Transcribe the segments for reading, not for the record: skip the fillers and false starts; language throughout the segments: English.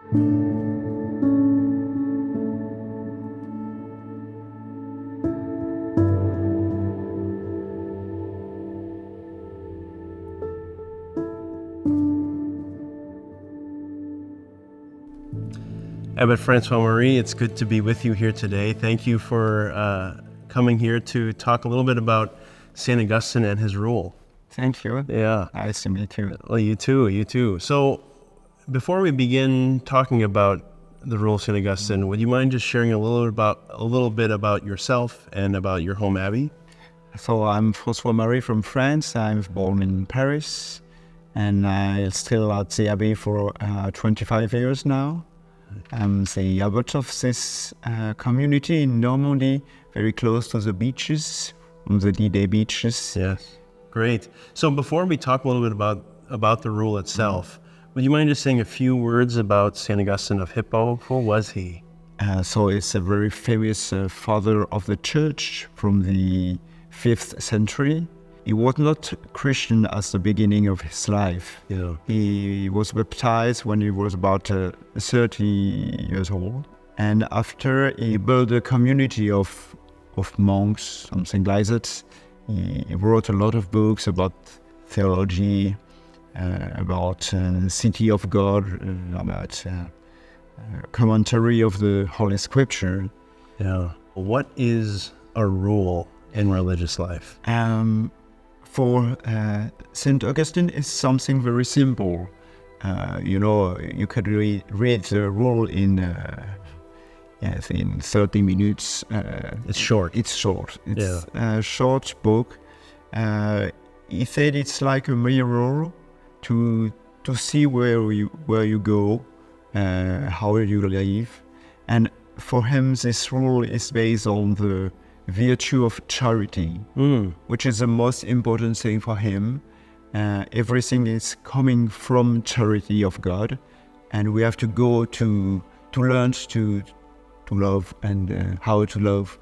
Abbot Francois-Marie, it's good to be with you here today. Thank you for coming here to talk a little bit about St. Augustine and his rule. Thank you. Yeah. Nice to meet you. Well, you too. So before we begin talking about the rule of St. Augustine, would you mind just sharing a little bit about yourself and about your home abbey? So I'm Francois-Marie from France. I was born in Paris, and I'm still at the abbey for 25 years now. I'm the abbot of this community in Normandy, very close to the beaches, on the D-Day beaches. Yes. Great. So before we talk a little bit about the rule itself, would you mind just saying a few words about St. Augustine of Hippo? Who was he? So it's a very famous father of the church from the 5th century. He was not Christian at the beginning of his life. Yeah. He was baptized when he was about 30 years old. And after he built a community of monks, something like that, he wrote a lot of books about theology, about city of God, about commentary of the Holy Scripture. Yeah. What is a rule in religious life? For St. Augustine, it's something very simple. You could read the rule in 30 minutes. It's short. It's short. It's a short book. He said it's like a mirror to see where you go, how you live. And for him, this rule is based on the virtue of charity, which is the most important thing for him. Everything is coming from charity of God, and we have to go to learn to love and how to love,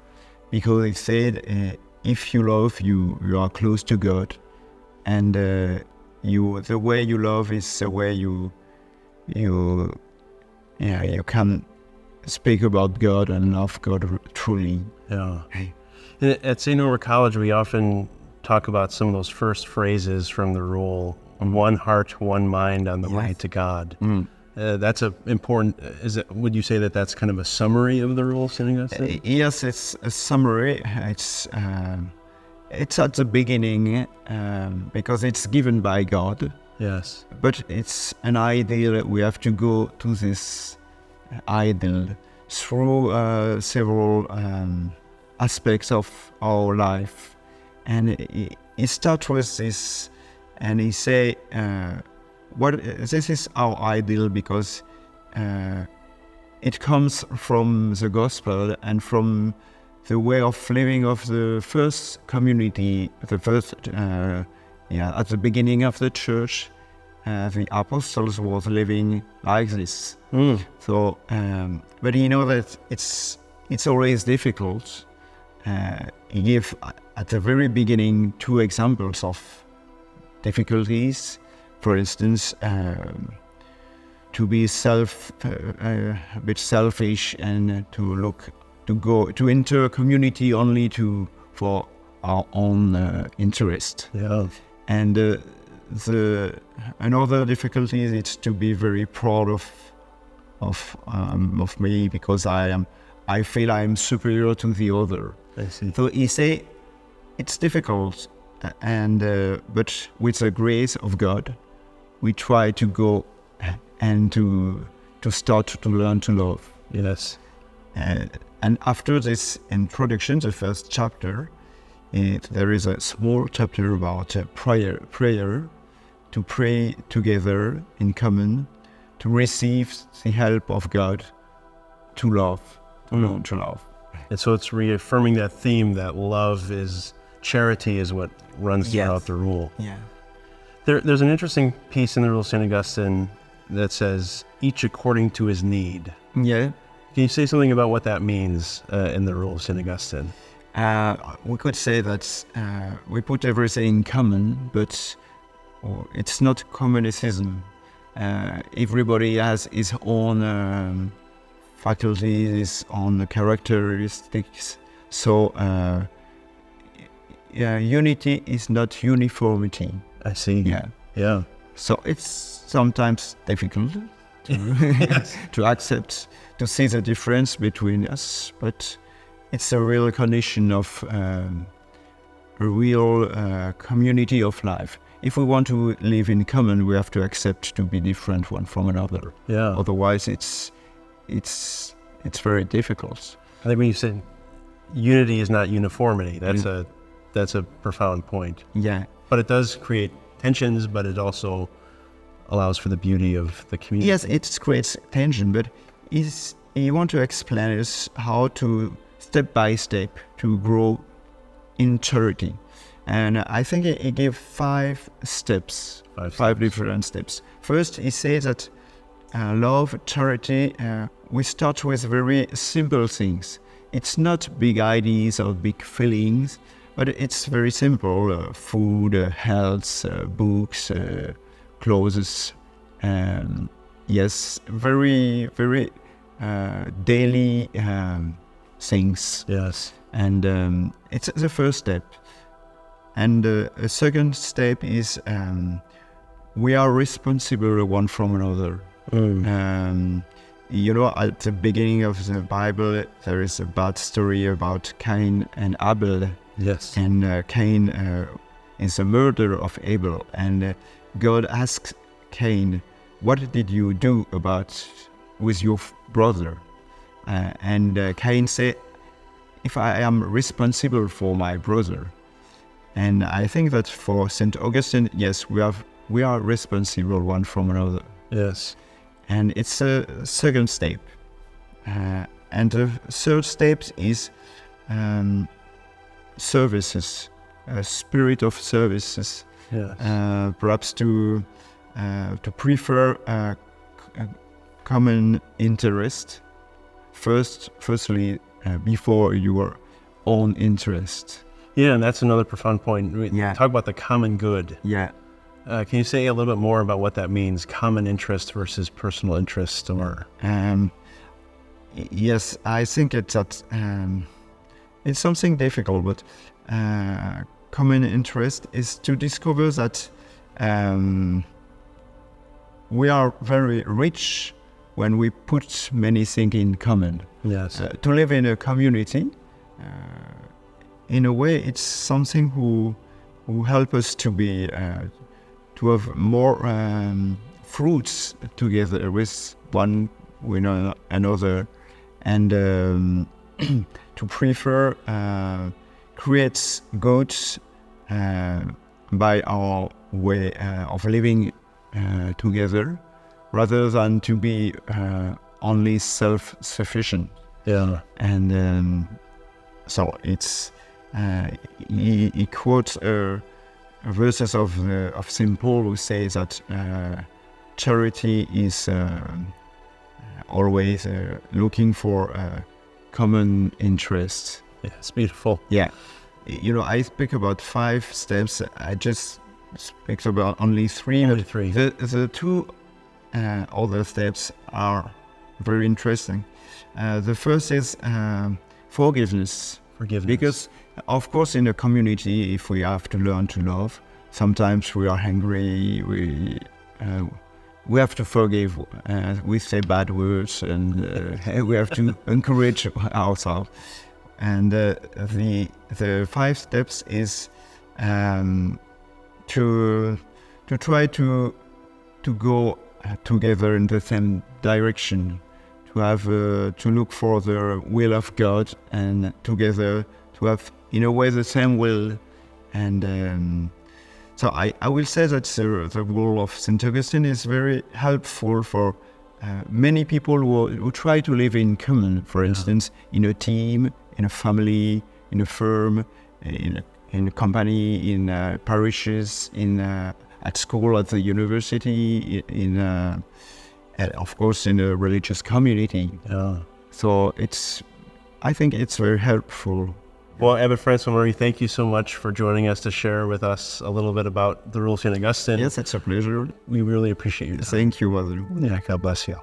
because he said if you love, you are close to God, and the way you love is the way you can speak about God and love God truly. Yeah. At St. Norbert College, we often talk about some of those first phrases from the rule: one heart, one mind on the way to God. That's important. Would you say that that's kind of a summary of the rule of St. Augustine? Yes, it's a summary. It's at the beginning because it's given by God. Yes. But it's an ideal. We have to go to this ideal through several aspects of our life. And he starts with this, and he say, this is our ideal because it comes from the gospel and from the way of living of the first community, at the beginning of the church. The apostles was living like this. So, but you know that it's always difficult. He gave at the very beginning 2 examples of difficulties. For instance, to be a bit selfish and to enter a community only for our own interest. Yeah. And another difficulty is to be very proud of me, because I feel I am superior to the other. I see. So he say it's difficult, and but with the grace of God, we try to go and to start to learn to love. Yes. And after this introduction, the first chapter, there is a small chapter about prayer, to pray together in common, to receive the help of God, to love, to learn to love. And so it's reaffirming that theme that charity is what runs throughout the rule. Yeah. There's an interesting piece in the rule of St. Augustine that says, each according to his need. Yeah. Can you say something about what that means in the rule of St. Augustine? We could say that we put everything in common, but it's not communicism. Everybody has his own faculties, his own characteristics. So unity is not uniformity. I see. Yeah. Yeah. So it's sometimes difficult to accept, to see the difference between us, but it's a real condition of a real community of life. If we want to live in common, we have to accept to be different one from another. Yeah. Otherwise, it's very difficult. I think when you said unity is not uniformity, that's a profound point. Yeah. But it does create tensions, but it also allows for the beauty of the community. Yes, it creates tension, but you want to explain us how to step by step to grow in charity. And I think he gave 5 steps, five different steps. First, he says that love, charity, we start with very simple things. It's not big ideas or big feelings, but it's very simple. Food, health, books, clothes. Yes, very, very daily things. Yes. And it's the first step. And a second step is we are responsible one from another. At the beginning of the Bible, there is a bad story about Cain and Abel. Yes. And Cain is the murderer of Abel. And God asks Cain, "What did you do with your brother?" And Cain said, "If I am responsible for my brother." And I think that for St. Augustine, yes, we are responsible one from another. Yes. And it's a second step. And the third step is services, a spirit of services. Yes. Perhaps to prefer a common interest firstly before your own interest. Yeah, and that's another profound point. Yeah. Talk about the common good. Yeah. Can you say a little bit more about what that means, common interest versus personal interest? Or yes, I think it's something difficult, but common interest is to discover that we are very rich when we put many things in common. yes. To live in a community, in a way, it's something who help us to be to have more fruits together with one another, and to prefer creates goods by our way of living together, rather than to be only self-sufficient. Yeah. And so it's he quotes verses of St. Paul, who says that charity is always looking for common interests. Yeah, it's beautiful. Yeah. I speak about 5 steps. I just speak about only 3. Only 3. The 2 other steps are very interesting. The first is forgiveness. Because, of course, in a community, if we have to learn to love, sometimes we are angry, we have to forgive, we say bad words, and we have to encourage ourselves. And the 5 steps is to try to go together in the same direction, to have to look for the will of God, and together to have in a way the same will. And so I will say that the role of St. Augustine is very helpful for many people who try to live in common, for instance, in a team, in a family, in a firm, in a company, in parishes, at school, at the university, of course, in a religious community. Yeah. So I think it's very helpful. Well, Abbot Francois Marie, thank you so much for joining us to share with us a little bit about the Rule of St. Augustine. Yes, it's a pleasure. We really appreciate your time. Thank you, Basil. Yeah, God bless you.